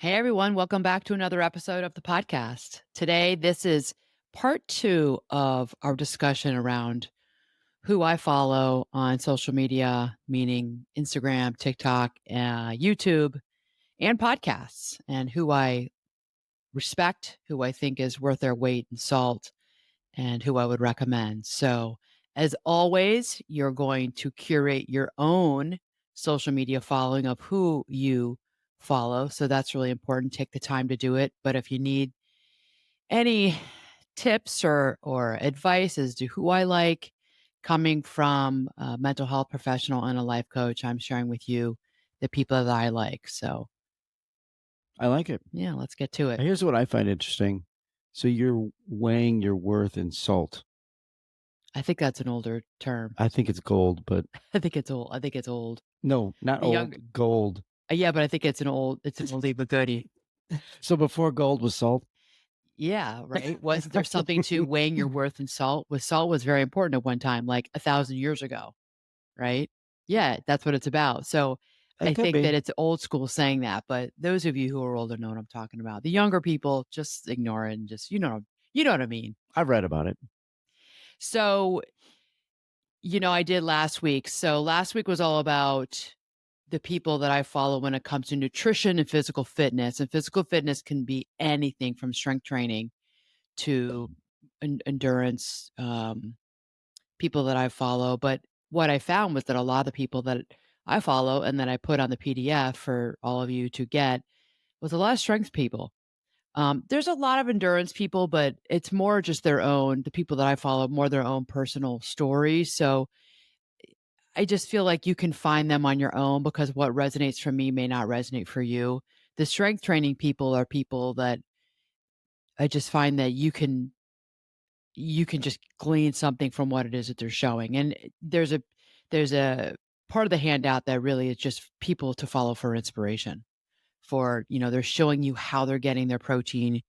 Hey everyone, welcome back to another episode of the podcast. Today, this is part two of our discussion around who I follow on social media, meaning Instagram, TikTok, YouTube, and podcasts, and who I respect, who I think is worth their weight in salt, and who I would recommend. So, as always, you're going to curate your own social media following of who you follow. So, that's really important. Take the time to do it. But if you need any tips or advice as to who I like coming from a mental health professional and a life coach, I'm sharing with you the people that I like. So, I like it. yeah, let's get to it. Here's what I find interesting. So you're weighing your worth in salt. I think that's an older term. I think it's gold, but I think it's old. I think it's old. no, not The young old, gold. Yeah, but I think it's an oldie but goodie. So before gold was salt? Yeah, right? Wasn't there something to weighing your worth in salt? Salt was very important at one time, like 1,000 years ago, right? Yeah, that's what it's about. So, I It could think that be. it's old school saying that, but those of you who are older know what I'm talking about. The younger people, just ignore it and just you know what I mean. I've read about it. So, I did last week. So, last week was all about the people that I follow when it comes to nutrition and physical fitness. And physical fitness can be anything from strength training to endurance, people that I follow. But what I found was that a lot of the people that I follow and that I put on the PDF for all of you to get was a lot of strength people. There's a lot of endurance people, but it's more just the people that I follow, more their own personal stories. So I just feel like you can find them on your own because what resonates for me may not resonate for you. The strength training people are people that I just find that you can just glean something from what it is that they're showing. And there's a part of the handout that really is just people to follow for inspiration. They're showing you how they're getting their protein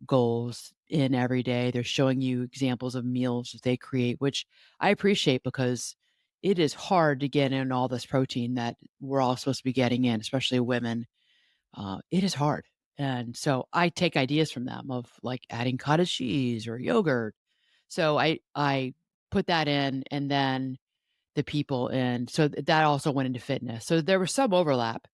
goals in every day. They're showing you examples of meals that they create, which I appreciate because it is hard to get in all this protein that we're all supposed to be getting in, especially women. It is hard. And so I take ideas from them of like adding cottage cheese or yogurt. So I put that in and then the people in. So that also went into fitness. So there was some overlap.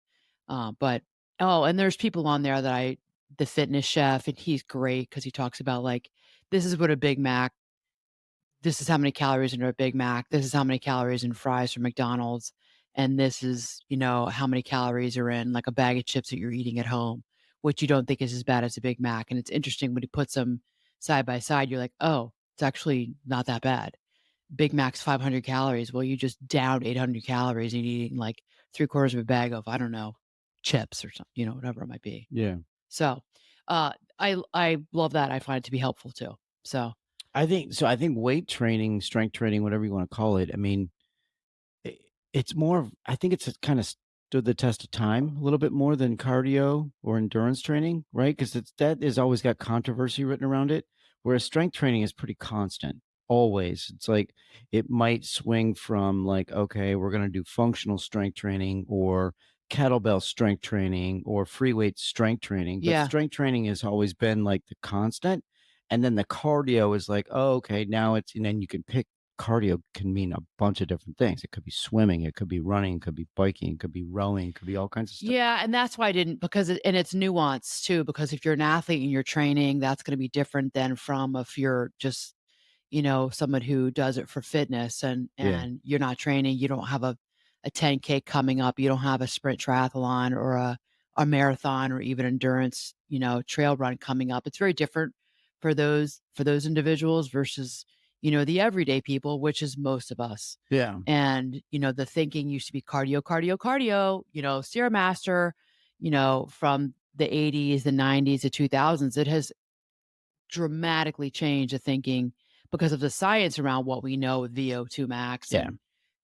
But oh, and there's people on there that the fitness chef, and he's great because he talks about like this is what a Big Mac, this is how many calories in a Big Mac, this is how many calories in fries from McDonald's, and this is, how many calories are in like a bag of chips that you're eating at home, which you don't think is as bad as a Big Mac. And it's interesting when he puts them side by side, you're like, oh, it's actually not that bad. Big Mac's 500 calories. Well, you just downed 800 calories and you're eating like three quarters of a bag of, I don't know, chips or something, whatever it might be. Yeah. So, I love that. I find it to be helpful too. So, I think weight training, strength training, whatever you want to call it. I mean, I it's more of I think it's kind of stood the test of time a little bit more than cardio or endurance training, right? Because it's that has always got controversy written around it, whereas strength training is pretty constant, always. It's like it might swing from like, okay, we're gonna do functional strength training or kettlebell strength training or free weight strength training, but yeah. strength training has always been like the constant. And then the cardio is like, oh, okay, now it's and then you can pick cardio can mean a bunch of different things. It could be swimming, it could be running, it could be biking, it could be rowing, it could be all kinds of stuff. Yeah, and that's why I didn't because and it's nuanced too, because if you're an athlete and you're training, that's gonna be different than from if you're just, someone who does it for fitness and Yeah. you're not training, you don't have a 10K coming up, you don't have a sprint triathlon or a marathon or even endurance, trail run coming up. It's very different for those individuals versus, the everyday people, which is most of us. Yeah. And, the thinking used to be cardio, cardio, cardio, Sierra Master, from the 80s, the 90s, the 2000s. It has dramatically changed the thinking because of the science around what we know with VO2 max Yeah.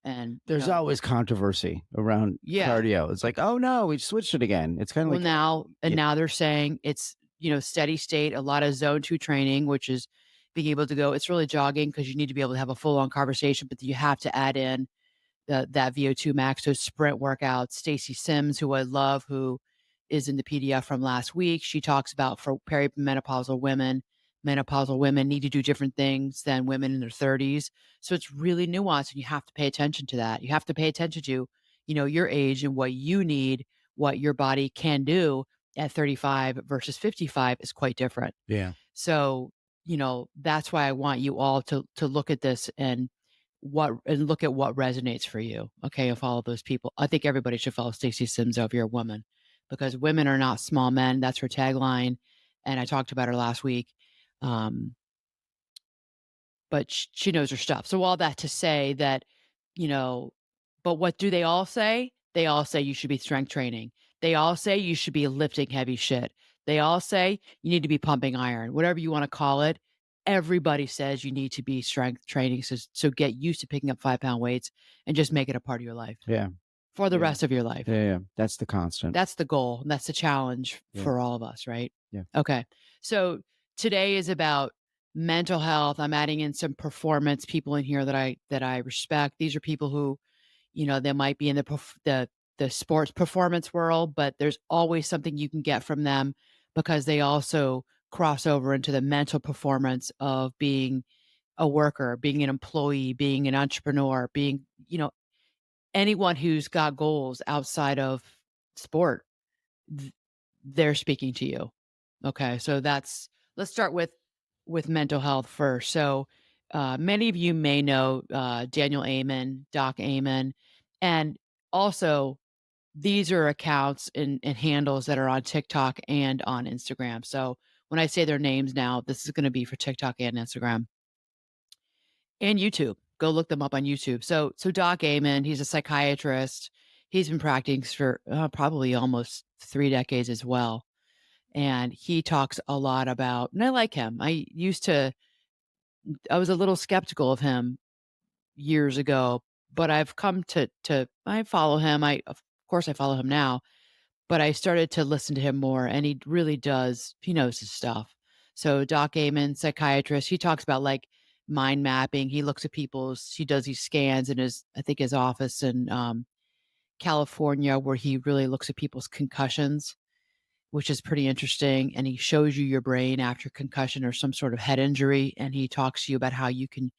and, There's always controversy around yeah. cardio. It's like, "Oh, no, we switched it again." It's kinda Well, like, yeah, now they're saying it's, steady state, a lot of zone 2 training, which is being able to go it's really jogging because you need to be able to have a full on conversation, but you have to add in that VO2 max, those sprint workouts. Stacy Sims, who I love, who is in the PDF from last week. She talks about for perimenopausal women, menopausal women need to do different things than women in their 30s. So it's really nuanced and you have to pay attention to that. You have to pay attention to, your age and what you need, what your body can do at 35 versus 55 is quite different. Yeah. So, that's why I want you all to look at this and look at what resonates for you. Okay, and follow those people. I think everybody should follow Stacey Sims over your woman because women are not small men. That's her tagline. And I talked about her last week. Um, but she knows her stuff. So all that to say that, you know, but what do they all say? They all say you should be strength training. They all say you should be lifting heavy shit. They all say you need to be pumping iron, whatever you want to call it. Everybody says you need to be strength training. So get used to picking up 5-pound weights and just make it a part of your life Yeah. for the Yeah. rest of your life. Yeah. Yeah. That's the constant. That's the goal. And that's the challenge Yeah. for all of us, right? Yeah. Okay. So today is about mental health. I'm adding in some performance people in here that I respect. These are people who, they might be in the sports performance world, but there's always something you can get from them because they also cross over into the mental performance of being a worker, being an employee, being an entrepreneur, being, anyone who's got goals outside of sport th they're speaking to you. Okay, so let's start with mental health first. So, many of you may know, Daniel Amen, Doc Amen, and also these are accounts and handles that are on TikTok and on Instagram. So, when I say their names now, this is gonna be for TikTok and Instagram and YouTube. Go look them up on YouTube. So Doc Amen, he's a psychiatrist. He's been practicing for, probably almost 3 decades as well. And he talks a lot about and I like him. I was a little skeptical of him years ago, but I've come to I follow him. Of course I follow him now, but I started to listen to him more and he really does he knows his stuff. So Doc Amen, psychiatrist, he talks about like mind mapping. He does these scans in his I think his office in California where he really looks at people's concussions, which is pretty interesting. And he shows you your brain after concussion or some sort of head injury. And he talks to you about how you can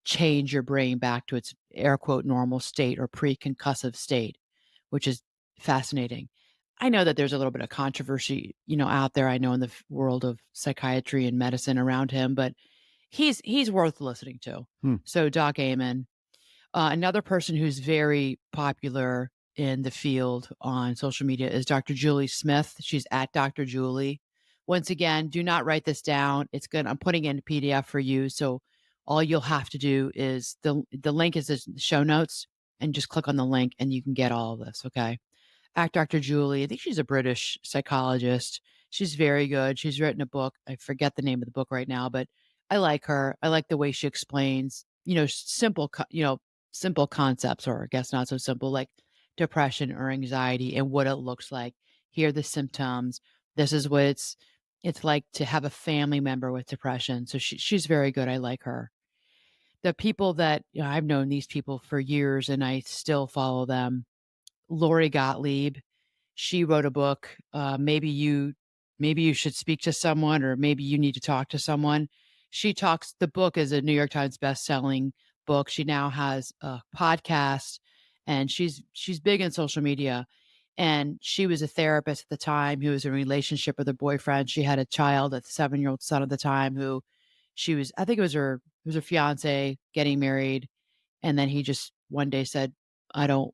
change your brain back to its air quote normal state or pre-concussive state, which is fascinating. I know that there's a little bit of controversy, out there. I know in the world of psychiatry and medicine around him, but he's worth listening to. Hmm. So Doc Amen, another person who's very popular in the field on social media is Dr. Julie Smith. She's at Dr. Julie. Once again, do not write this down. It's good. I'm putting in a PDF for you. So all you'll have to do is the link is in the show notes and just click on the link and you can get all of this. Okay. Act Dr. Julie. I think she's a British psychologist. She's very good. She's written a book. I forget the name of the book right now, but I like her. I like the way she explains, simple concepts, or I guess not so simple, like depression or anxiety and what it looks like. Here are the symptoms. This is what it's like to have a family member with depression. So she's very good. I like her. The people that I've known these people for years and I still follow them. Lori Gottlieb, she wrote a book, maybe you should speak to someone or maybe you need to talk to someone. The book is a New York Times best-selling book. She now has a podcast and she's big in social media. And she was a therapist at the time who was in a relationship with her boyfriend. She had a child, a 7-year-old son at the time who I think it was her fiance getting married. And then he just one day said, I don't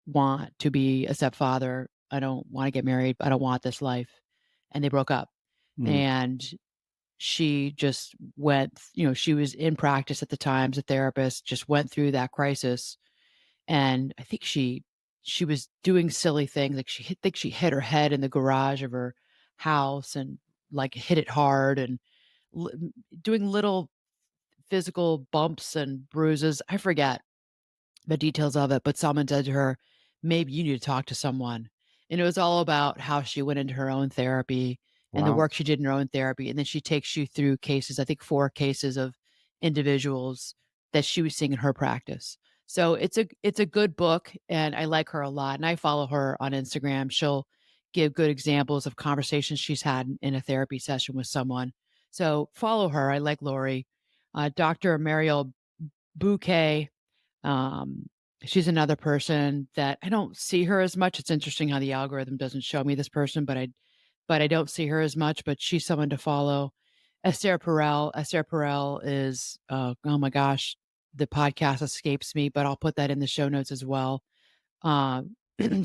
want to be a stepfather. I don't want to get married. I don't want this life. And they broke up. Mm. And she just she was in practice at the time as a therapist, just went through that crisis. And I think she was doing silly things. Like she hit her head in the garage of her house and like hit it hard and li- doing little physical bumps and bruises. I forget the details of it, but someone said to her, "Maybe you need to talk to someone." And it was all about how she went into her own therapy and the Wow. work she did in her own therapy. And then she takes you through cases, I think 4 cases of individuals that she was seeing in her practice. So it's a good book and I like her a lot. And I follow her on Instagram. She'll give good examples of conversations she's had in a therapy session with someone. So follow her. I like Lori. Dr. Mariel Bouquet. Um, she's another person that I don't see her as much. It's interesting how the algorithm doesn't show me this person, but I don't see her as much. But she's someone to follow. Esther Perel. Esther Perel is oh my gosh, the podcast escapes me, but I'll put that in the show notes as well. Um,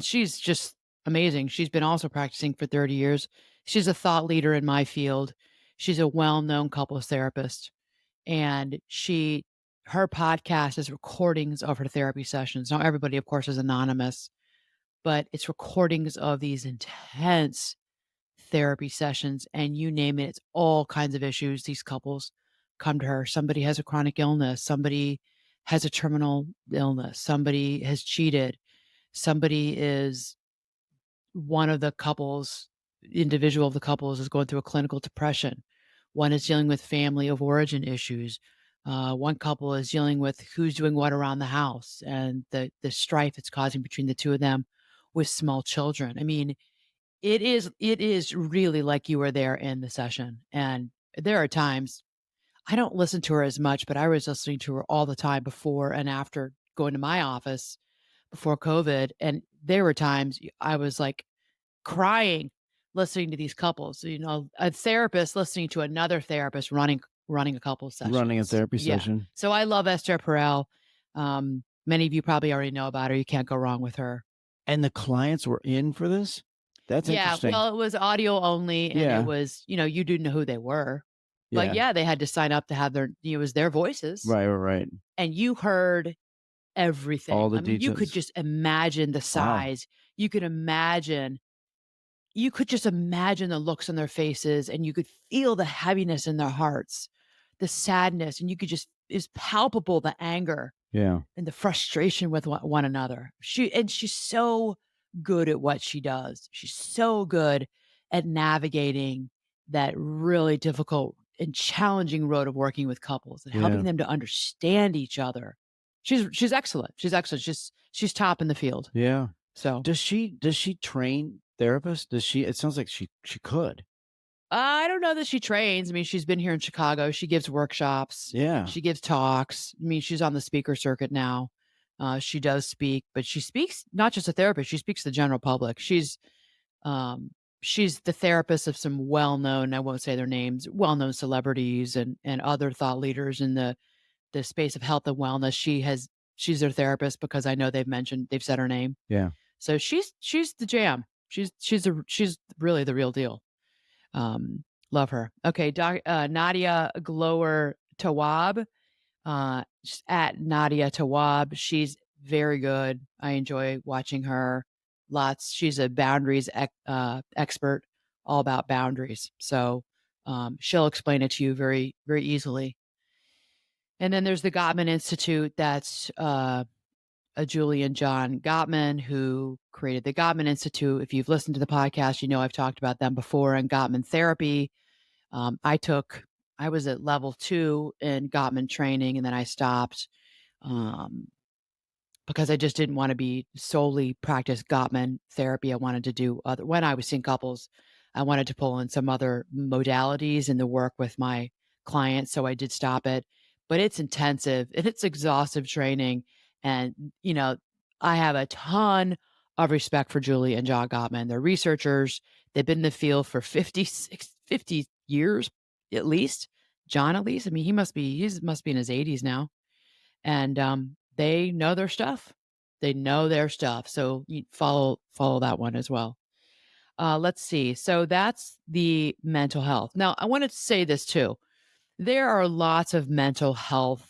she's just amazing. She's been also practicing for 30 years. She's a thought leader in my field. She's a well-known couples therapist, and her podcast is recordings of her therapy sessions. Now, everybody, of course, is anonymous, but it's recordings of these intense therapy sessions, and you name it, it's all kinds of issues. These couples come to her. Somebody has a chronic illness, somebody has a terminal illness, somebody has cheated, somebody is one of the couples individual of the couples is going through a clinical depression. One is dealing with family of origin issues. One couple is dealing with who's doing what around the house and the strife it's causing between the two of them with small children. I mean, it is really like you were there in the session. And there are times I don't listen to her as much, but I was listening to her all the time before and after going to my office before COVID. And there were times I was like crying listening to these couples, a therapist listening to another therapist running a couple Running a sessions. therapy Yeah. session. So I love Esther Perel. Many of you probably already know about her. You can't go wrong with her. And the clients were in for this? That's Yeah, interesting. well, it was audio only and it Yeah, was, you didn't know who they were. But yeah. yeah, they had to sign up to have it was their voices Right, right, right. and you heard everything. All the I mean, you could details. just imagine the Wow. size. You could imagine You could just imagine the looks on their faces, and you could feel the heaviness in their hearts, the sadness, and you could just is palpable the anger Yeah, and the frustration with one another. She's so good at what she does. She's so good at navigating that really difficult and challenging road of working with couples and helping yeah. them to understand each other. She's excellent. She's excellent. She's top in the field. Yeah. So Does she train therapists? Does she it sounds like she could. I don't know that she trains. I mean, she's been here in Chicago. She gives workshops. Yeah. She gives talks. I mean, she's on the speaker circuit now. She does speak, but she speaks not just a therapist. She speaks to the general public. Um, she's the therapist of some well-known, I won't say their names, well-known celebrities and other thought leaders in the space of health and wellness. She's their therapist because I know they've said her name. Yeah. So she's the jam. She's really the real deal. Love her. Okay, Nadia Glower Tawab, just at Nadia Tawab. She's very good. I enjoy watching her. Lots. She's a boundaries expert, all about boundaries. So she'll explain it to you very, very easily. And then there's the Gottman Institute. That's a Julian John Gottman who created the Gottman Institute. If you've listened to the podcast, you know I've talked about them before and Gottman therapy. Um, I took I was at level 2 in Gottman training, and then I stopped, um, because I just didn't wanna be solely practice Gottman therapy. I wanted to do other when I was seeing couples, I wanted to pull in some other modalities in the work with my clients, so I did stop it. But it's intensive and it's exhaustive training, and, I have a ton of respect for Julie and John Gottman. They're researchers. They've been in the field for 50 years at least. John, at least. I mean, he must be in his 80s now, and, they know their stuff. They know their stuff, so you follow that one as well. Let's see, so that's the mental health. Now, I wanted to say this too. There are lots of mental health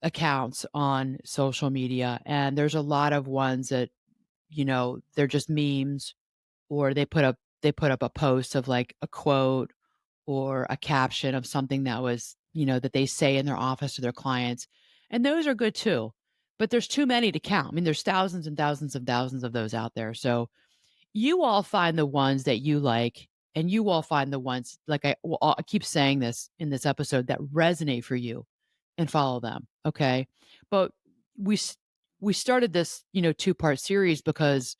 accounts on social media, and there's a lot of ones that, they're just memes or they put up a post of, like, a quote or a caption of something that was, that they say in their office to their clients, and those are good too, but there's too many to count. I mean, there's thousands and thousands and thousands of those out there, so you all find the ones that you like, and you all find the ones, like I keep saying this in this episode, that resonate for you and follow them, okay? But we s we started this, two-part series because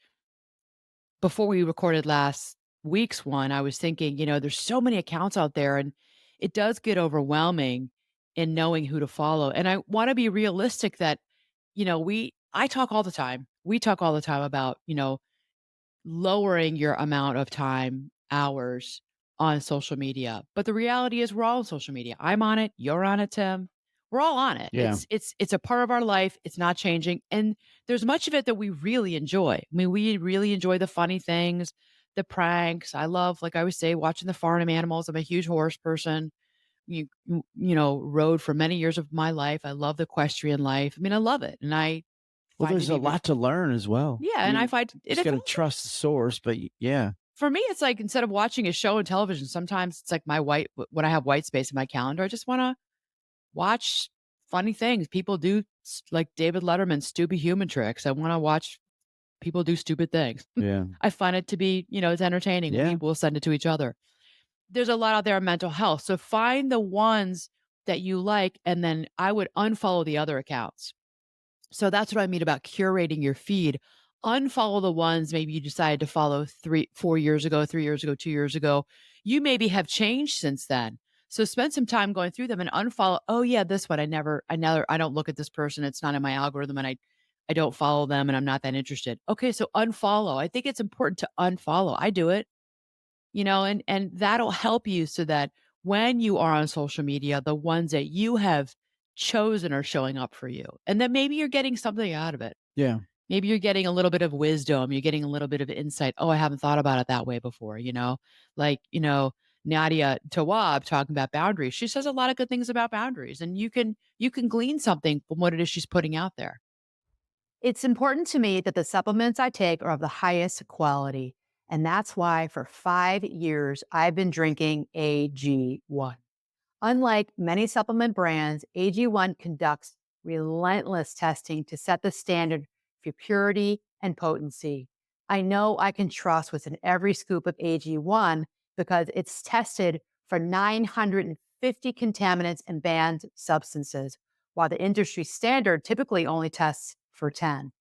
before we recorded last week's one, I was thinking, there's so many accounts out there and it does get overwhelming in knowing who to follow. And I want to be realistic that, I talk all the time. We talk all the time about, lowering your amount of time, hours on social media. But the reality is we're all on social media. I'm on it, you're on it, Tim. We're all on it. Yeah. It's a part of our life. It's not changing. And there's much of it that we really enjoy. I mean, we really enjoy the funny things, the pranks. I love, like I always say, watching the farm animals. I'm a huge horse person. Rode for many years of my life. I love the equestrian life. I mean, I love it. And I Well, find it there's a even lot to learn as well. yeah, I and I mean, find it just it's gotta also trust the source, but yeah. for me, it's like instead of watching a show on television, sometimes it's like when I have white space in my calendar, I just wanna watch funny things. People do like David Letterman's stupid human tricks. I wanna watch people do stupid things. Yeah. I find it to be, it's entertaining. We Yeah. will send it to each other. There's a lot out there on mental health. So find the ones that you like, and then I would unfollow the other accounts. So that's what I mean about curating your feed. Unfollow the ones maybe you decided to follow 4 years ago, 3 years ago, 2 years ago. You maybe have changed since then. So spend some time going through them and unfollow. Oh yeah, this one I don't look at this person. It's not in my algorithm and I don't follow them and I'm not that interested. Okay, so unfollow. I think it's important to unfollow. I do it, and that'll help you so that when you are on social media, the ones that you have chosen are showing up for you. And then maybe you're getting something out of it. Yeah. Maybe you're getting a little bit of wisdom, you're getting a little bit of insight. Oh, I haven't thought about it that way before, Like, Nadia Tawab talking about boundaries. She says a lot of good things about boundaries and you can glean something from what it is she's putting out there. It's important to me that the supplements I take are of the highest quality. And that's why for 5 years, I've been drinking AG1. Unlike many supplement brands, AG1 conducts relentless testing to set the standard for purity and potency. I know I can trust what's in every scoop of AG1 because it's tested for 950 contaminants and banned substances, while the industry standard typically only tests for 10.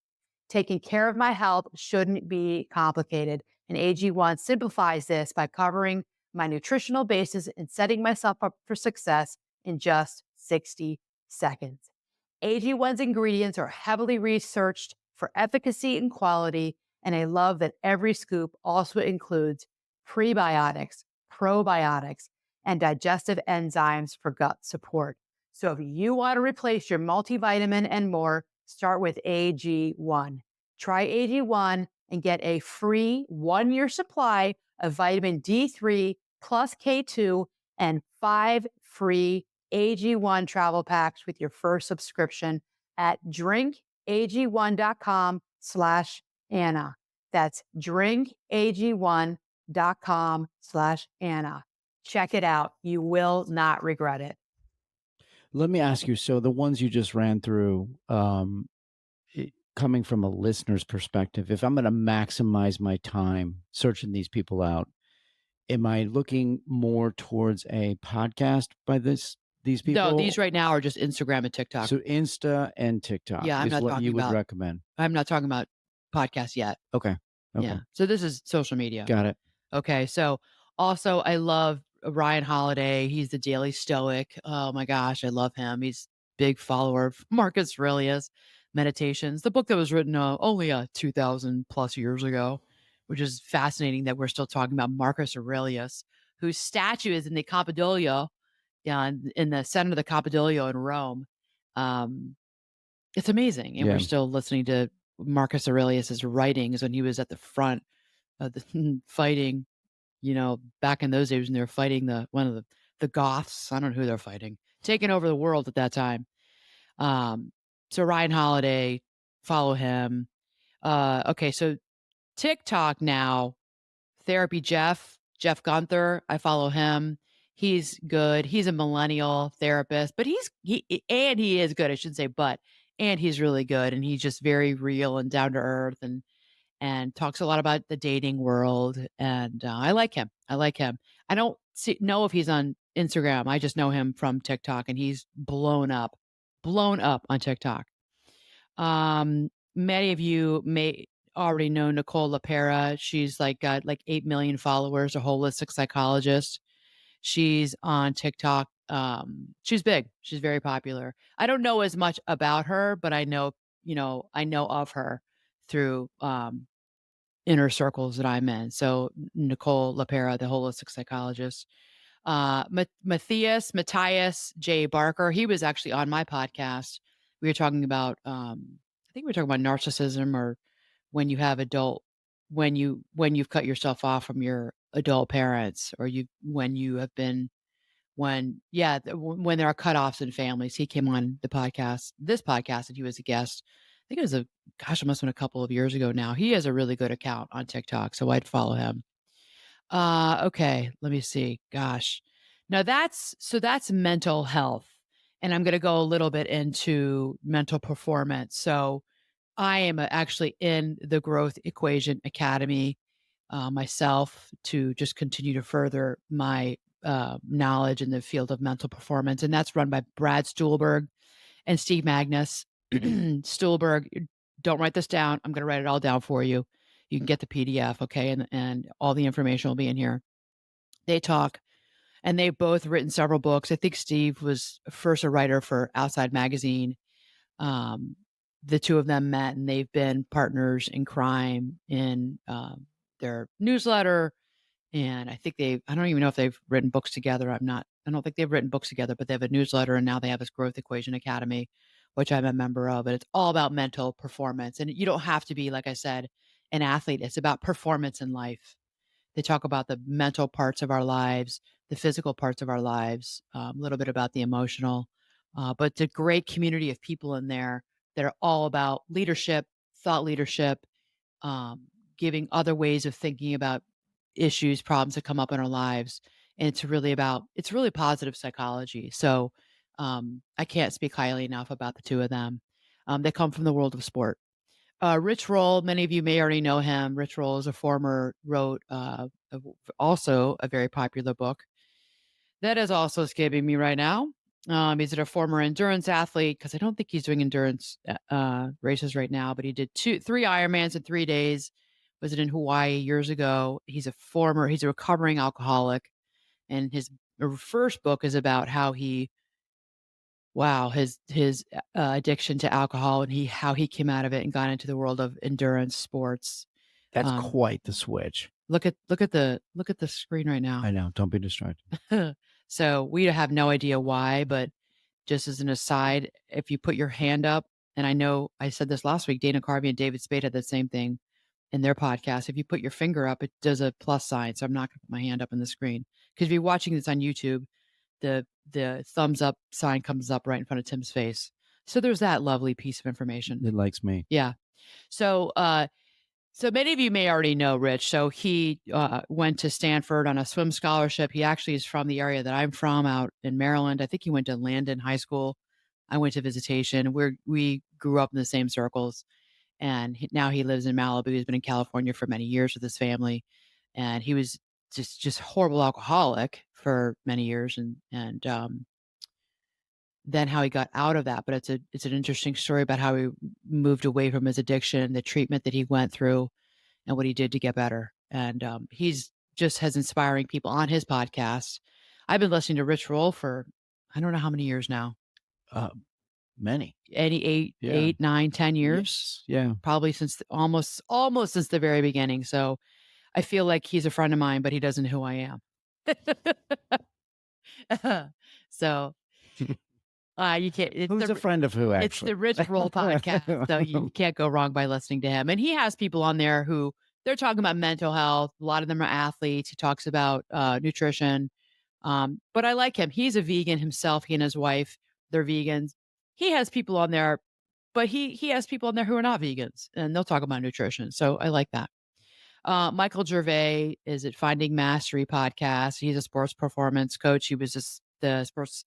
Taking care of my health shouldn't be complicated, and AG1 simplifies this by covering my nutritional basis and setting myself up for success in just 60 seconds. AG1's ingredients are heavily researched for efficacy and quality, and I love that every scoop also includes prebiotics, probiotics, and digestive enzymes for gut support. So if you want to replace your multivitamin and more, start with AG1. Try AG1 and get a free 1 year supply of vitamin D3 plus K2 and 5 free AG1 travel packs with your first subscription at drinkag1.com/Anna. That's drinkag1.com/Anna. Check it out. You will not regret it. Let me ask you, so the ones you just ran through, coming from a listener's perspective, if I'm gonna maximize my time searching these people out, am I looking more towards a podcast by these No, these people? right now are just Instagram and TikTok. So Insta and TikTok Yeah, I'm is not what talking you would about recommend? I'm not talking about podcasts yet. Okay. Okay. Yeah. So this is social media. Got it. Okay. So also I love Ryan Holiday. He's the Daily Stoic. Oh my gosh, I love him. He's big follower of Marcus Aurelius Meditations, the book that was written only 2000 plus years ago, which is fascinating that we're still talking about Marcus Aurelius, whose statue is in the Capitolio, in the center of the Capitolio in Rome. Um, it's amazing, and we're Yeah. still listening to Marcus Aurelius's writings when he was at the front of the fighting, back in those days when they were fighting one of the Goths. I don't know who they're fighting, taking over the world at that time. Um, so Ryan Holiday, follow him. Okay, so TikTok now, Therapy Jeff Gunther, I follow him. He's good. He's a millennial therapist, but he is good, I should say, and he's really good and he's just very real and down to earth and talks a lot about the dating world and I like him. I like him. I don't know if he's on Instagram. I just know him from TikTok and he's blown up on TikTok. Many of you may already know Nicole LaPera. She's like got like 8 million followers, a holistic psychologist. She's on TikTok. She's big. She's very popular. I don't know as much about her, but I know of her through inner circles that I'm in. So Nicole LaPera, the holistic psychologist. Matthias J. Barker, he was actually on my podcast. We were talking about, I think we were talking about narcissism or when you have adult, when you've cut yourself off from your adult parents or when you have been, when there are cutoffs in families. He came on this podcast, and he was a guest. I think it was it must have been a couple of years ago now. He has a really good account on TikTok, so I'd follow him. Okay, let me see. Gosh. Now that's mental health. And I'm going to go a little bit into mental performance. So I am actually in the Growth Equation Academy myself to just continue to further my knowledge in the field of mental performance. And that's run by Brad Stuhlberg and Steve Magnus. Stuhlberg, don't write this down. I'm going to write it all down for you. You can get the PDF, okay? And all the information will be in here. They talk, and they've both written several books. I think Steve was first a writer for Outside Magazine. Um, the two of them met, and they've been partners in crime in their newsletter. And I don't even know if they've written books together. I don't think they've written books together, but they have a newsletter, and now they have this Growth Equation Academy, which I'm a member of. And it's all about mental performance. And you don't have to be, like I said, an athlete. It's about performance in life. They talk about the mental parts of our lives, the physical parts of our lives, a little bit about the emotional. But it's a great community of people in there that are all about leadership, thought leadership, giving other ways of thinking about issues, problems that come up in our lives. And it's really positive psychology. So I can't speak highly enough about the two of them. They come from the world of sport. Rich Roll, many of you may already know him. Rich Roll is a former, wrote also a very popular book that is also escaping me right now. He's a former endurance athlete because I don't think he's doing endurance races right now, but he did 3 Ironmans in 3 days. Was it in Hawaii years ago? He's a recovering alcoholic, and his first book is about how his addiction to alcohol and how he came out of it and got into the world of endurance sports. That's Um, quite the switch. look at the screen right now. I know. Don't be distracted. So we have no idea why, but just as an aside, if you put your hand up, and I know I said this last week, Dana Carvey and David Spade had the same thing in their podcast. If you put your finger up, it does a plus sign. So I'm not going to put my hand up on the screen because if you're watching this on YouTube, the thumbs up sign comes up right in front of Tim's face. So there's that lovely piece of information. It likes me. Yeah. So so many of you may already know Rich. So he went to Stanford on a swim scholarship. He actually is from the area that I'm from, out in Maryland. I think he went to Landon High School. I went to visitation. We grew up in the same circles, and now he lives in Malibu. He's been in California for many years with his family, and he was just horrible alcoholic for many years, and then how he got out of that. But it's an interesting story about how he moved away from his addiction, the treatment that he went through, and what he did to get better. And he's just has inspiring people on his podcast. I've been listening to Rich Roll for I don't know how many years now. Uh, many. Any Yeah. 8, 9, 10 years, Yes. Yeah. probably since almost since the very beginning. So I feel like he's a friend of mine, but he doesn't know who I am. So you can't. Who's a friend of who, It's actually? the Rich Roll podcast, so you can't go wrong by listening to him. And he has people on there who they're talking about mental health. A lot of them are athletes. He talks about nutrition. But I like him. He's a vegan himself. He and his wife, they're vegans. He has people on there, but he has people on there who are not vegans, and they'll talk about nutrition. So I like that. Michael Gervais is at Finding Mastery podcast. He's a sports performance coach. He was just the sports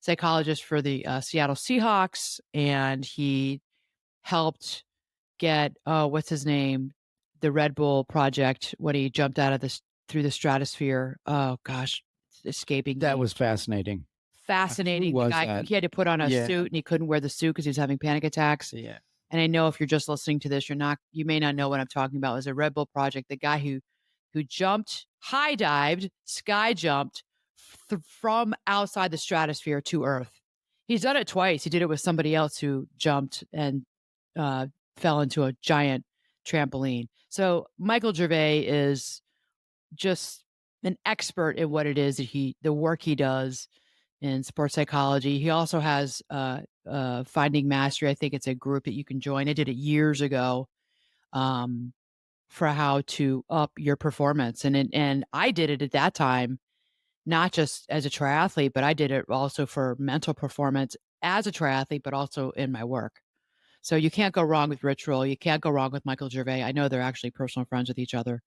psychologist for the Seattle Seahawks, and he helped get what's his name, the Red Bull project when he jumped out of this through the stratosphere. Oh gosh, it's escaping. That me. was fascinating. Fascinating. Who The was guy that? he had to put on a Yeah. suit, and he couldn't wear the suit because he was having panic attacks. Yeah. And I know if you're just listening to this, you may not know what I'm talking about. It was a Red Bull project. The guy who jumped, high dived, sky jumped from outside the stratosphere to Earth. He's done it twice. He did it with somebody else who jumped and uh, fell into a giant trampoline. So Michael Gervais is just an expert in what it is the work he does in sports psychology. He also has Finding Mastery. I think it's a group that you can join. I did it years ago um, for how to up your performance, and I did it at that time not just as a triathlete, but I did it also for mental performance as a triathlete, but also in my work. So you can't go wrong with Rich Roll. You can't go wrong with Michael Gervais. I know they're actually personal friends with each other.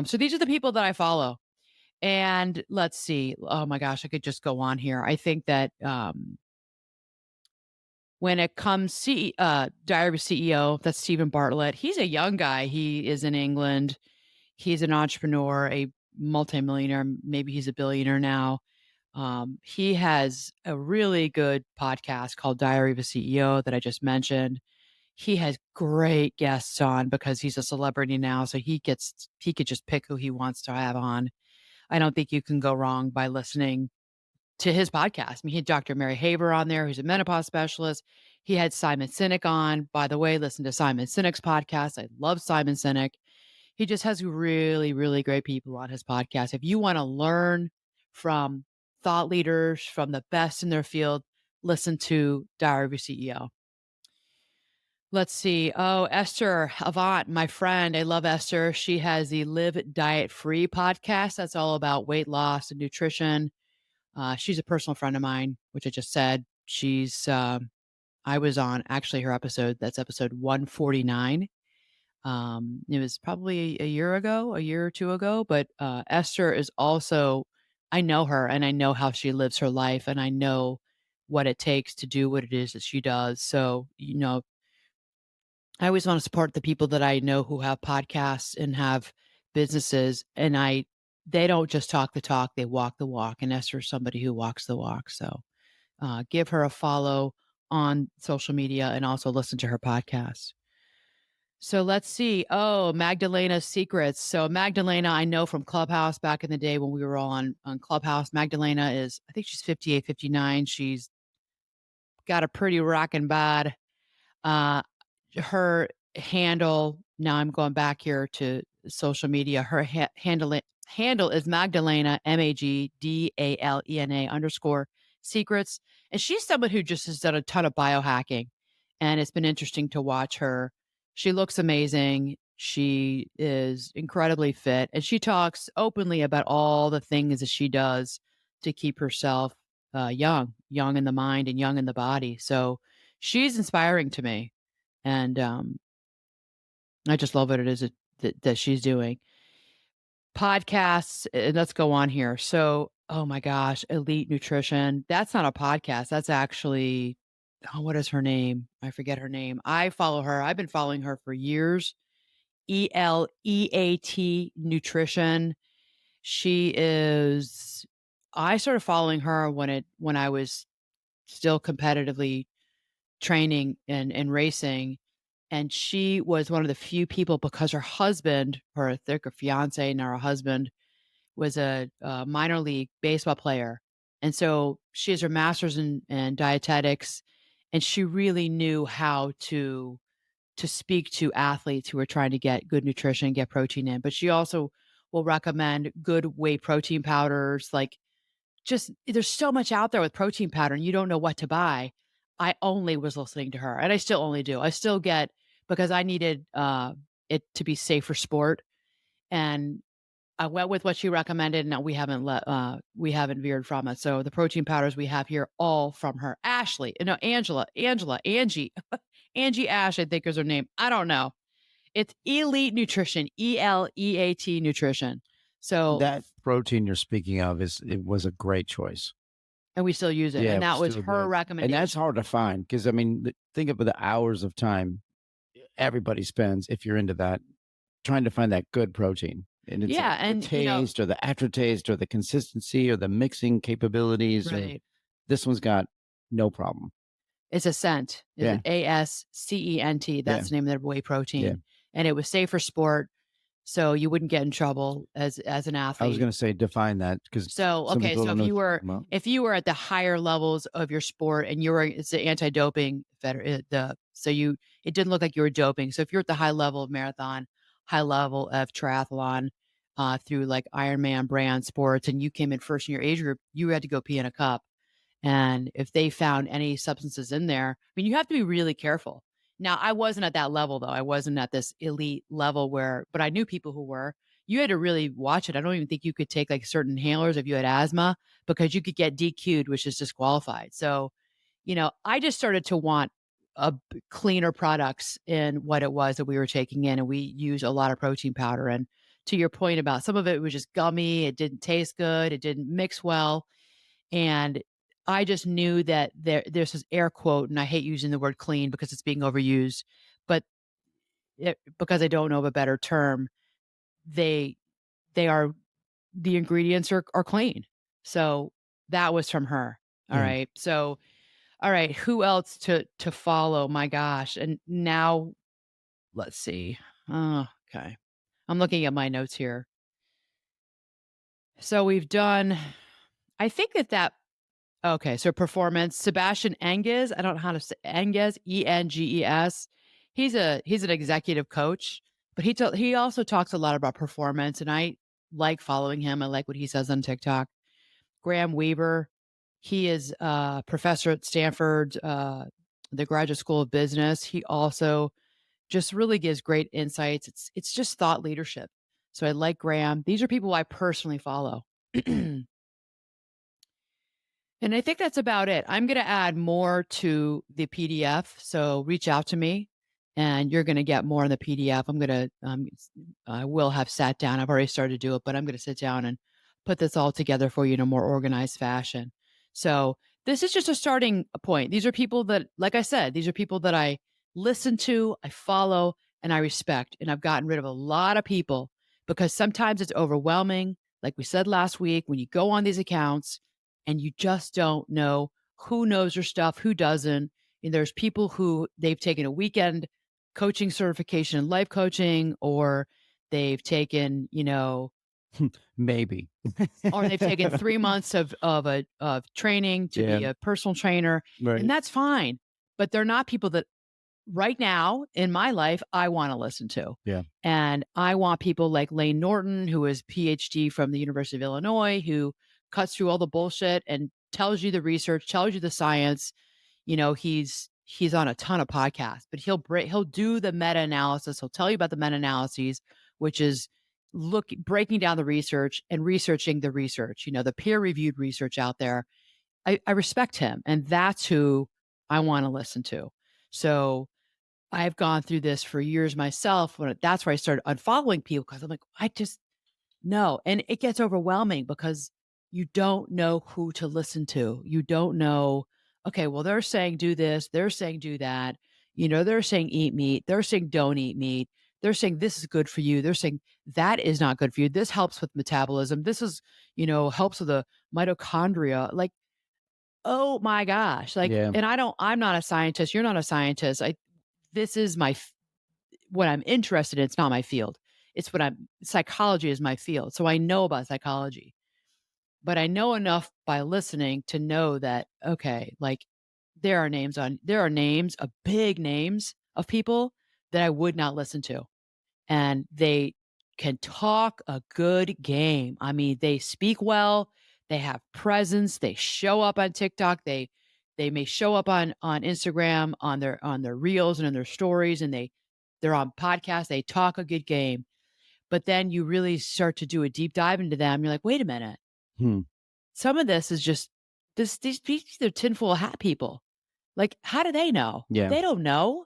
So these are the people that I follow. And let's see. Oh my gosh, I could just go on here. I think that when it comes Diary of a CEO, that's Stephen Bartlett. He's a young guy. He is in England. He's an entrepreneur, a multimillionaire. Maybe he's a billionaire now. He has a really good podcast called Diary of a CEO that I just mentioned. He has great guests on because he's a celebrity now, so he could just pick who he wants to have on. I don't think you can go wrong by listening to his podcast. I mean, he had Dr. Mary Haber on there, who's a menopause specialist. He had Simon Sinek on. By the way, listen to Simon Sinek's podcast. I love Simon Sinek. He just has really, really great people on his podcast. If you want to learn from thought leaders, from the best in their field, listen to Diary of a CEO. Let's see. Oh, Esther Avant, my friend. I love Esther. She has the Live Diet Free podcast. That's all about weight loss and nutrition. She's a personal friend of mine, which I just said. I was on actually her episode. That's episode 149. It was probably a year ago, a year or two ago. But Esther is also, I know her and I know how she lives her life and I know what it takes to do what it is that she does. So, I always want to support the people that I know who have podcasts and have businesses, and they don't just talk the talk, they walk the walk. And Esther's somebody who walks the walk. So give her a follow on social media and also listen to her podcast. So let's see. Oh, Magdalena's Secrets. So Magdalena, I know from Clubhouse back in the day when we were all on Clubhouse. Magdalena I think she's 58, 59. She's got a pretty rockin' bod. Uh, her handle, now I'm going back here to social media. Her handle is Magdalena, Magdalena _ secrets. And she's someone who just has done a ton of biohacking. And it's been interesting to watch her. She looks amazing. She is incredibly fit. And she talks openly about all the things that she does to keep herself young in the mind and young in the body. So she's inspiring to me. And I just love what it is that she's doing. Podcasts, let's go on here. So, oh my gosh, Elite Nutrition. That's not a podcast. That's actually, oh, what is her name? I forget her name. I follow her. I've been following her for years. ELEAT Nutrition. I started following her when I was still competitively training and racing. And she was one of the few people because her husband, her fiance, and her husband was a minor league baseball player. And so she has her master's in dietetics, and she really knew how to speak to athletes who are trying to get good nutrition, get protein in. But she also will recommend good whey protein powders. Like, just there's so much out there with protein powder and you don't know what to buy. I only was listening to her and I still only do. I still get because I needed it to be safe for sport and I went with what she recommended and we haven't veered from it. So the protein powders we have here all from her. Ashley, no, Angie, Angie Ash, I think is her name. I don't know. It's Elite Nutrition, ELEAT Nutrition. So That protein you're speaking of it was a great choice. and we still use it. Yeah, And it that was still her does. And that's recommendation. hard to find because I mean, think of the hours of time everybody spends if you're into that, trying to find that good protein. And it's Yeah, the and taste or the aftertaste or the consistency or the mixing capabilities or right. this one's got no problem. It's Ascent. Is Yeah. it ASCENT? Yeah. That's the name of their whey Yeah. protein, and it was safe for sport, so you wouldn't get in trouble as an I was athlete. gonna say define that because So, some okay, people so don't if know what you you're were talking about. if you were at the higher levels of your sport and you were it's the anti-doping the so you it didn't look like you were doping. So if you're at the high level of marathon, high level of triathlon, through like Ironman brand sports, and you came in first in your age group, you had to go pee in a cup. And if they found any substances in there, I mean, you have to be really careful. Now, I wasn't at that level though. I wasn't at this elite level but I knew people who were. You had to really watch it. I don't even think you could take like certain inhalers if you had asthma because you could get DQ'd, which is disqualified. So, I just started to want cleaner products in what it was that we were taking in. And we use a lot of protein powder. And to your point about some of it was just gummy, it didn't taste good, it didn't mix well. And I just knew that there's this air quote, and I hate using the word clean because it's being overused, but because I don't know of a better term, they they are the ingredients are clean. So that was from her. All Yeah. right. So all right, who else to follow? My gosh. And now let's see. Oh, okay. I'm looking at my notes here. So we've done I think that okay, so performance. Sebastian Enges, I don't know how to say Enges, Enges. He's an executive coach, but he also talks a lot about performance, and I like following him. I like what he says on TikTok. Graham Weaver, he is a professor at Stanford, the Graduate School of Business. He also just really gives great insights. It's just thought leadership. So I like Graham. These are people I personally follow. And I think that's about it. I'm going to add more to the PDF. So reach out to me and you're going to get more in the PDF. I will have sat down. I've already started to do it, but I'm going to sit down and put this all together for you in a more organized fashion. So this is just a starting point. These are people that, like I said, these are people that I listen to, I follow, and I respect. And I've gotten rid of a lot of people because sometimes it's overwhelming. Like we said last week, when you go on these accounts, and you just don't know who knows your stuff, who doesn't. And there's people who they've taken a weekend coaching certification in life coaching, or they've taken, Maybe. or they've taken 3 months of training to Yeah. be a personal trainer, and Right. that's fine. But they're not people that right now in my life I want to listen to. Yeah. And I want people like Lane Norton, who is PhD from the University of Illinois, who cuts through all the bullshit and tells you the research, tells you the science. He's on a ton of podcasts, but he'll do the meta analysis. He'll tell you about the meta analyses, which is breaking down the research and researching the research. The peer reviewed research out there. I respect him, and that's who I want to listen to. So I've gone through this for years myself. That's where I started unfollowing people because I'm like, I just no, and it gets overwhelming because you don't know who to listen to. You don't know, okay, well, they're saying do this, they're saying do that. They're saying eat meat, they're saying don't eat meat. They're saying this is good for you. They're saying that is not good for you. This helps with metabolism. This is, helps with the mitochondria. Like, oh my gosh. Like, Yeah. and I'm not a scientist. You're not a scientist. This is what I'm interested in. It's not my field. Psychology is my field. So I know about psychology, but I know enough by listening to know that, okay, like there are names of big names of people that I would not listen to. And they can talk a good game. I mean, they speak well, they have presence, they show up on TikTok, they may show up on Instagram, on their reels and in their stories, and they're on podcasts, they talk a good game. But then you really start to do a deep dive into them. You're like, wait a minute. Hmm. Some of this is just these people, they're tinfoil hat people. Like, how do they know? Yeah. They don't know.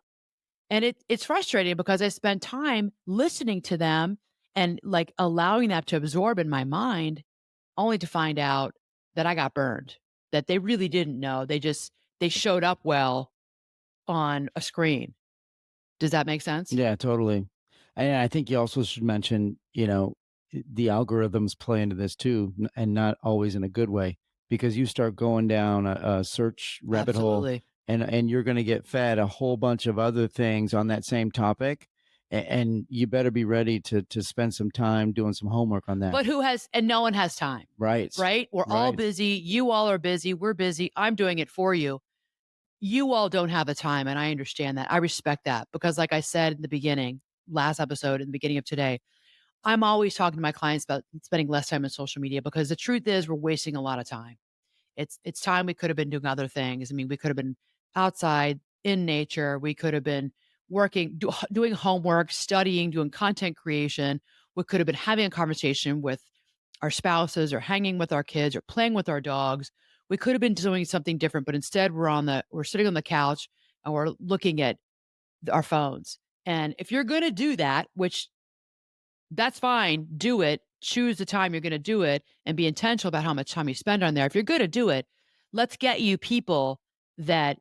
And it's frustrating because I spend time listening to them and like allowing that to absorb in my mind, only to find out that I got burned, that they really didn't know. They showed up well on a screen. Does that make sense? Yeah, totally. And I think you also should mention, the algorithms play into this too, and not always in a good way, because you start going down a search rabbit hole Absolutely. and you're going to get fed a whole bunch of other things on that same topic, and you better be ready to spend some time doing some homework on that. But who has, and no one has time, Right. right? We're all Right. busy. You all are busy. We're busy. I'm doing it for you. You all don't have the time. And I understand that. I respect that because, like I said in the beginning, last episode, in the beginning of today, I'm always talking to my clients about spending less time on social media because the truth is we're wasting a lot of time. It's time we could have been doing other things. I mean, we could have been outside in nature. We could have been doing homework, studying, doing content creation. We could have been having a conversation with our spouses or hanging with our kids or playing with our dogs. We could have been doing something different, but instead we're sitting on the couch and we're looking at our phones. And if you're going to do that, which that's fine. Do it. Choose the time you're going to do it and be intentional about how much time you spend on there. If you're going to do it, let's get you people that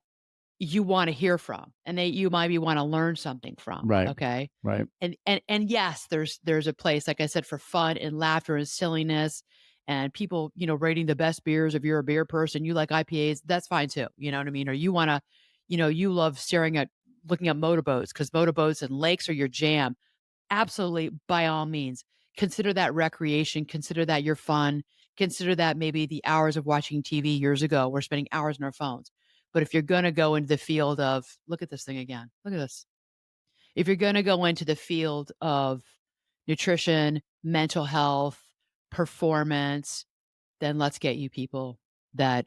you want to hear from and that you maybe want to learn something from. Right. Okay. Right. And yes, there's a place, like I said, for fun and laughter and silliness and people, rating the best beers. If you're a beer person, you like IPAs, that's fine too. You know what I mean? Or you want to, you love looking at motorboats because motorboats and lakes are your jam. Absolutely, by all means. Consider that recreation, consider that your fun, consider that maybe the hours of watching TV years ago, we're spending hours on our phones. But if you're gonna go into the field of look at this thing again, look at this. If you're gonna go into the field of nutrition, mental health, performance, then let's get you people that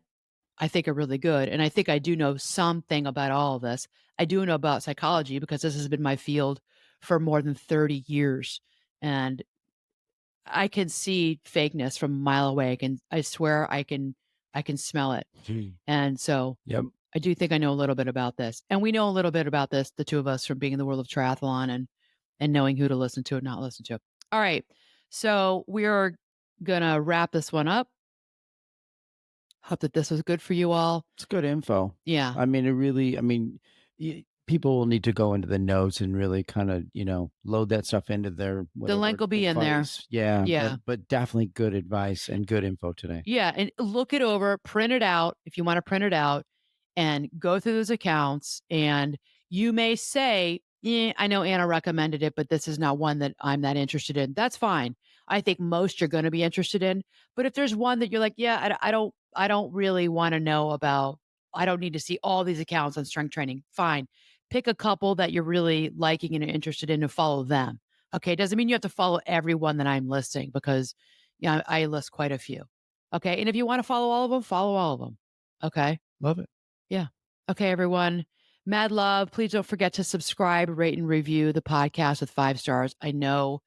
I think are really good. And I think I do know something about all of this. I do know about psychology because this has been my field for more than 30 years. And I can see fakeness from a mile away. I swear I can smell it. Mhm. And so Yep. I do think I know a little bit about this. And we know a little bit about this, the two of us, from being in the world of triathlon and knowing who to listen to and not listen to. All right. So we are gonna wrap this one up. Hope that this was good for you all. It's good info. Yeah. I mean, people will need to go into the notes and really kind of, load that stuff into their The whatever link will be in there. device. Yeah, Yeah. but definitely good advice and good info today. Yeah, and look it over, print it out if you wanna print it out, and go through those accounts, and you may say, I know Anna recommended it, but this is not one that I'm that interested in." That's fine. I think most you're gonna be interested in, but if there's one that you're like, "Yeah, I don't really wanna know about I don't need to see all these accounts on strength training." Fine. Pick a couple that you're really liking and interested in and follow them. Okay, doesn't mean you have to follow everyone that I'm listing because, yeah, I list quite a few. Okay. And if you want to follow all of them, follow all of them. Okay. Love it. Yeah. Okay, everyone. Mad love. Please don't forget to subscribe, rate, and review the podcast with 5 stars. I know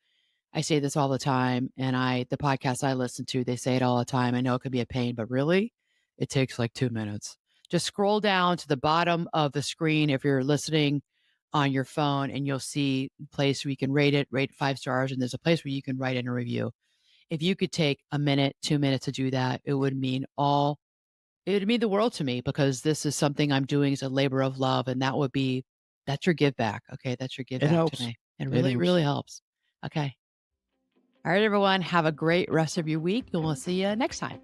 I say this all the time, and the podcast I listen to, they say it all the time. I know it could be a pain, but really, it takes like 2 minutes. Just scroll down to the bottom of the screen if you're listening on your phone, and you'll see a place where you can rate 5 stars, and there's a place where you can write in a review. If you could take a minute, 2 minutes to do that, it would mean the world to me because this is something I'm doing as a labor of love. And that's your give back. Okay. That's your give It back to helps. me. It It really, helps. really helps. Okay. All right, everyone. Have a great rest of your week. And we'll see you next time.